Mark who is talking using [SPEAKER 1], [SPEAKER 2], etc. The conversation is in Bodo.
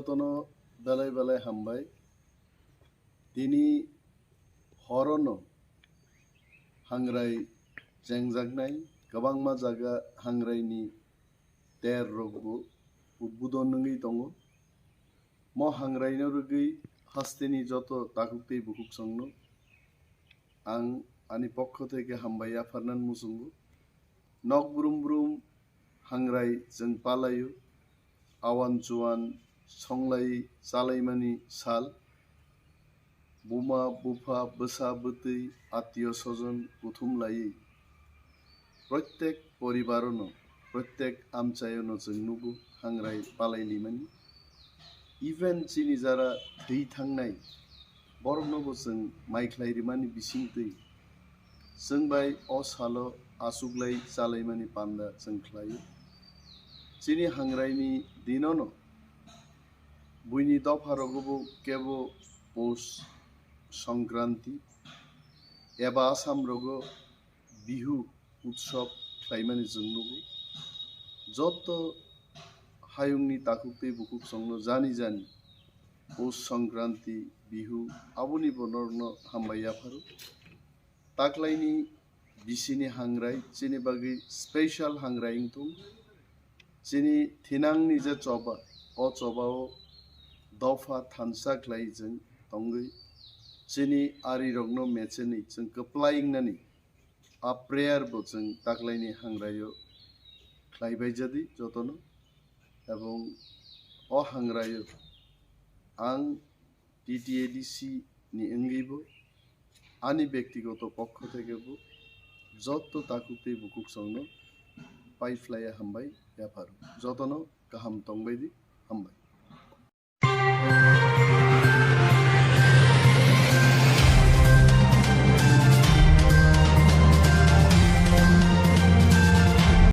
[SPEAKER 1] যতন বেলায় বেলায় হামবাই তিনি हरनो हांग्राई जेंगजागनाय गोबांमा जागा हांग्राईनि तेर रगबो उद्बोधन नङै दङ म हांग्राईनो रगै हास्तेनि जत ताकुक्तै बुकुक संनो आं आनि पक्ष থেকে हामबाय याफारनान मुसुंगो नक ब्रुम ब्रुम हांग्राई जों पालायो आवान जुवान संलाय जालायमानि साल बुमा बुफा बोसा बोतै आत्मीय स्वजन बुथुम लायै प्रत्येक परिबारनो प्रत्येक आमचायनो जों नुगो हांग्राय पालायलिमानि इभेन चिनि जारा थै थांनाय बरनोबो जों माइख्लायरिमानि बिसिंतै जों बाय असालो आसुग्लाय जालायमानि पान्दा जों ख्लायो चिनि हांग्रायनि दिननो बुइनि दफारगबो केबो पौष संक्रांति एबा आसाम रगो बिहु उत्सव ख्लायमानि जों नुगो जत हायुंनि ताकुक्तै बुकुक संनो जानि जानि पौष संक्रांति बिहु आबुनि बनरनो हामबाय याफारो ताक्लायनि बिसिनि हांग्राय चिनि बागै स्पेशल हांग्रायिं तुम चिनि थिनांनि जे चबा अ चबाओ दफा थानसा ख्लाय जों तंगै चिनि आरि रगनो मेचेनि जों कप्लायिंनानि आ प्रेयार बो जों ताक्लायनि हांग्रायो ख्लायबाय जदि जतनो एवं अ हांग्रायो आं टीटीएडीसी नि अंगैबो आनि व्यक्तिगत पक्ष थेकेबो जत ताकुक्तै बुकुक संनो पाइफ्लाया हामबाय याफारो जतनो गाहाम तंबायदि हामबाय।